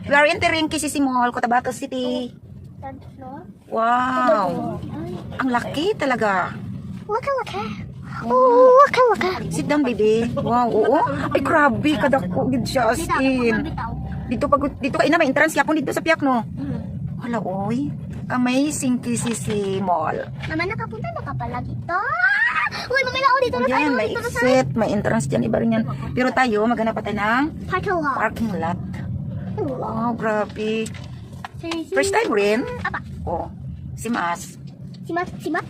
We are entering KCC Mall, Cotabato City. Third floor. Wow. Ang laki talaga. Waka waka. Oh, waka waka. Sit down, baby. Wow, oo. Ay, grabe. Kadako, gid siya as in. Dito ka ina, may entrance yapon dito sa piyak, no? Wala, oy. Amazing KCC Mall. Naman nakapunta na ka pala dito. Uy, mamaya ako dito na tayo. Yan, may Dito na tayo. exit, may entrance dyan, iba rin yan. Pero tayo, maghanap pa tayo ng Parking lot. parking lot. Wow, grabe. Seriously? First time rin? Apa? Oh, si Mas. Simat?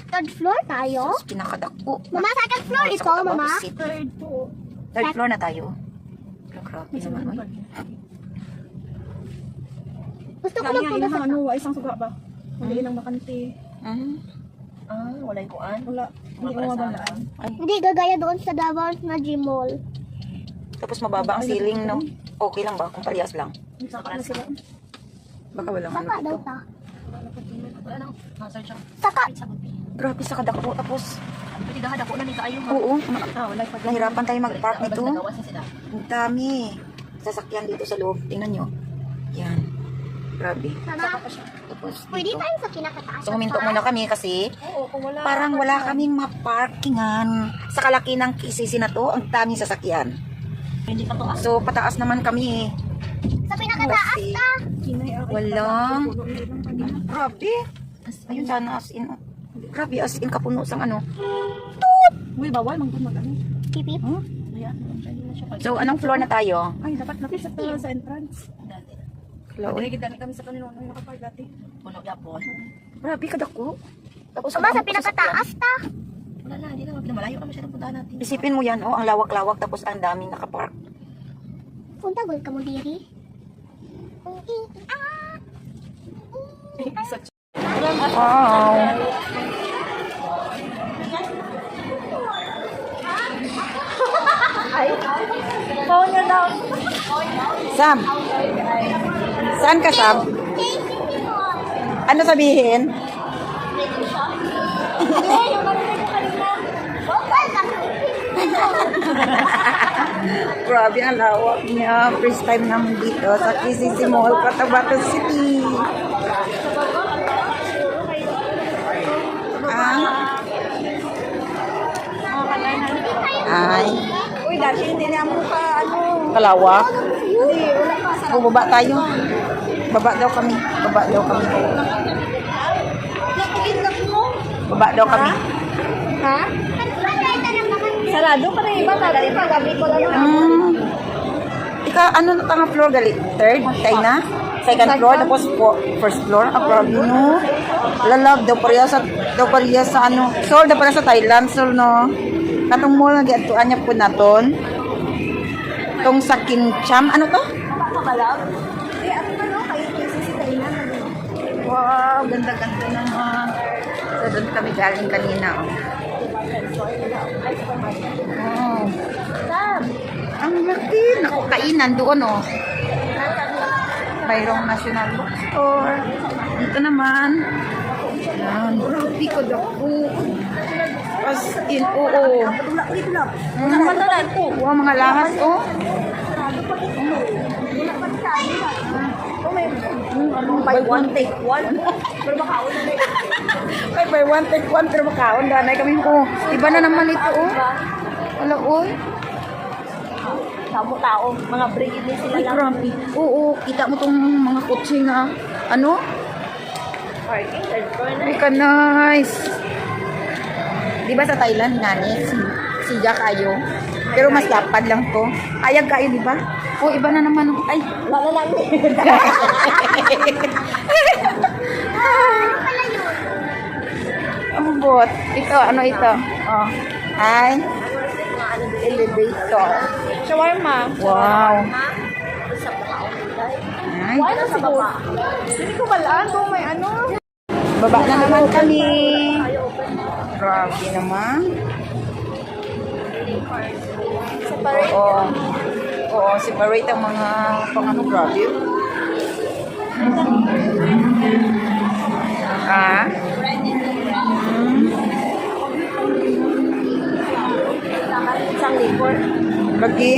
Third floor tayo? Sus, pinakadako. Mama, second floor Sa ito, Cotabato mama. City. Third floor na tayo. Grabe naman, oy. Gusto ko magpunta sa... ano, isang suga ba? Hindi lang bakante. Hmm? Wala yung kuan. Wala. Hindi ko mabalaan. Hindi, gagaya doon sa Davao na gym mall. Tapos mababa ang ceiling, no? Okay lang ba? Kung parehas lang. Saka na sila. Baka walang ano Saka daw dito. ta. Wala nang hazard siya. Saka. Grabe sa kadako. Tapos, Pwede dahada ko na ni kaayo. oo. Wala pa. Nahirapan tayo mag-park nito. Nagawa sa sila. Ang dami. Sasakyan dito sa loob. Tingnan nyo. Yan. Grabe. Mama, Tapos pwede dito. tayo sa pinakataas. So, huminto muna kami kasi Oo, kung wala. parang wala kaming maparkingan. Sa kalaki ng KCC na to, ang daming sasakyan. Hindi ka to ah. So, pataas naman kami. Sa pinakataas Kasi ta. walang... Grabe. Ayun sana as in. Grabe as in kapuno sang ano. Uy, bawal. Mag-ano. Pipip. Ayan. Pwede na siya. So, anong floor na tayo? Ay, dapat lapit sa entrance. Floor. Dahil kami sa kanila nung nakapag dati. Puno yapon. Grabe kadako. Tapos Mama, sa ang pinakataas ta. Wala na, hindi na. Malayo kami siya ng puntahan natin. Isipin mo yan, oh, ang lawak-lawak tapos ang daming nakapark. Punta gol ka mo diri. Wow. Phone niya daw. Sam. Saan ka, Sam? Ano sabihin? Grabe ang lawak niya. First time naman dito sa KCC Mall, Cotabato City. Ay. Uy, dati hindi na mo ka, ano. Kalawak. O, baba tayo. Baba daw kami. Baba daw kami. Baba daw kami. Ha? Sarado pa rin iba. Dali pa, gabi ko lang. Ika, ano na tanga floor gali? Third? Tayo na? Second floor? Tapos first floor? Ah, grabe no? Lalab, daw pareha sa ano. Sol, daw pareha sa Thailand. Sol, no? Katong mo lang giatuan niya po naton. Tong sa Kincham. Ano to? Wow, ganda-ganda naman. So, doon kami galing kanina. Oh. Wow. Ang laki. Naku, kainan doon, oh. Mayroong National Bookstore. Dito naman. Yan. Grabe ko dako. As in, oo. Wow, mga lahas, oh. Buy one, take one. Pero makaon na rin. Ay, buy one, take one. Pero makaon. Danay kami ko. Iba na naman ito, oh. Wala, oy. Tao, mga brigade sila Ay, grabe. Oo, kita mo tong mga kotse nga. Ano? Ay, ka nice. Di ba sa Thailand, nani? Siya kayo. Pero mas lapad lang to. Ayag kayo, di ba? O, iba na naman. Ay, Wala lang. ang bot. Ito, ano ito? Oh. Ay, elevator. Shawarma. Wow. Ay, Ano siguro? Hindi ko balaan kung may ano. baba na naman kami. Grabe naman. Oo. Oo, separate ang mga pang-ano, grabe. Ah? Isang liquor. Lagi.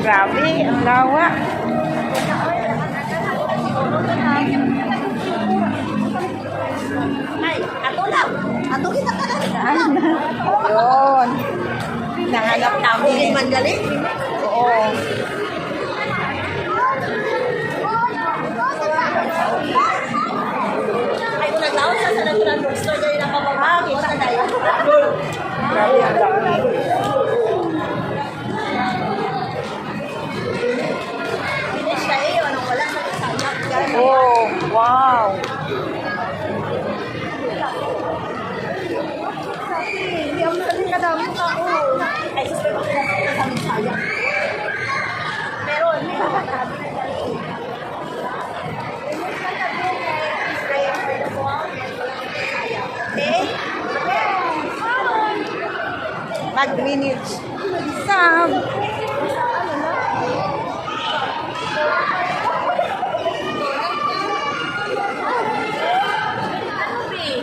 Grabe, ang lawa. Ay, ato lang. Ato kita ka lang. Yun. Nahanap namin. Okay man galing. Oo. Ay, kung naglawan sa natural bookstore, dahil nakapamahagi. Basta dahil. Grabe, ang dami. Finish ka eh. Anong wala sa sayang. Oh, wow. Hindi ako sabihin ka dami tao. Ay, sister, bakit na sa sayang? Meron. Mag-Greenwich. Sam.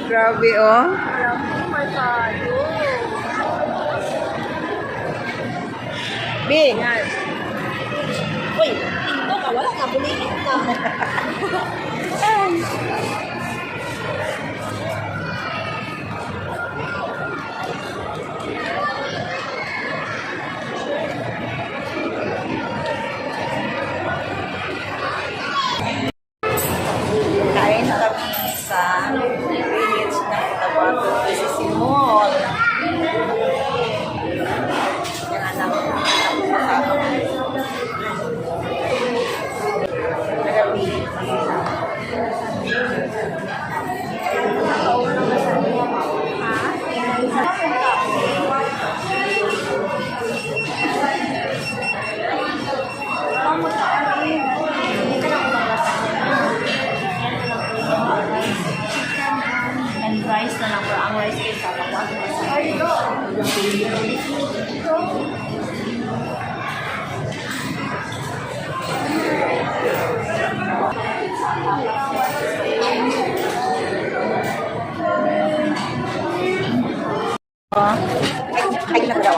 Grabe, oh. Bing. Uy, tingko ka. Wala ka. Buliit ka. Kain kami sa Greenwich na Cotabato. Kasi Mall. Yung anak ko. Nagabi. And rice na lang. Pero ang rice ay kapag Ay, na daw.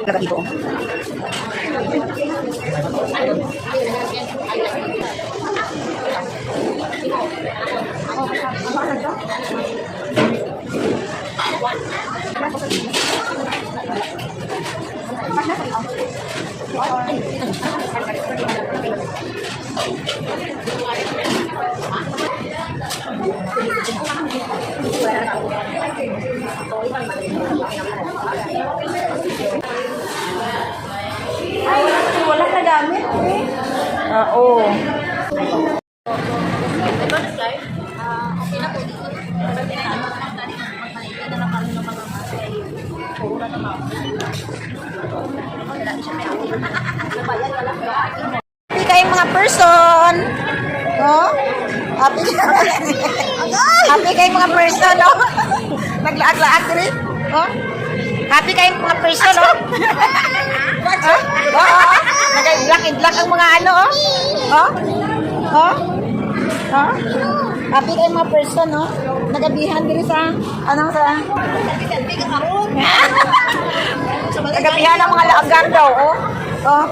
Dapat dito. wala ka gamit. Oo. Ito na guys. Okay na po dito. Pwede na ano. Magmaliit na lang kami ng mga masay. Puro na naman. Wala siya may ako. Nabayad ka lang. Happy kayong mga person. Oh? Happy Happy kayong mga person, oh. Naglaag-laag rin. Oh? Happy kayong mga person, oh. Oh? Oo. Nag-idlak-idlak ang mga ano, oh. Oh? Oh? Oh? Happy kayong mga person, oh. Nagabihan din sa, anong sa... Nagabihan ang mga laagan daw, oh. Oh?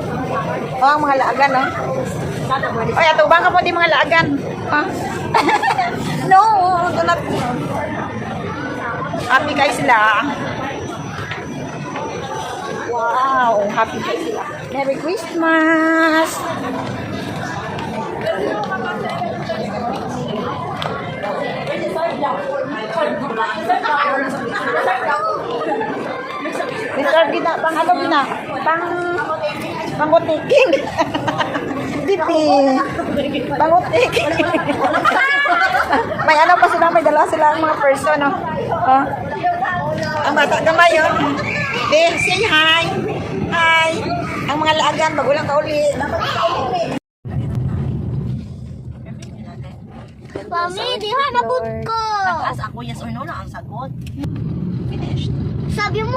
Oh, ang mga laagan, oh. Oy, atubang ka po di mga laagan. Ha? No, do not. Happy kayo sila. Wow, happy kayo sila. Merry Christmas. Mr. Gina, pang ano Gina? Pangutiking. Dipi. Pangutiking. May ano pa sila, may dala sila ang mga person, no? Oh. Ang bata gamay, oh. Be, say hi. Hi. Ang mga laagan, bagulang kauli. Mami, di hanapod ko. Nag-ask ako yes or no na ang sagot. Finished. Sabi mo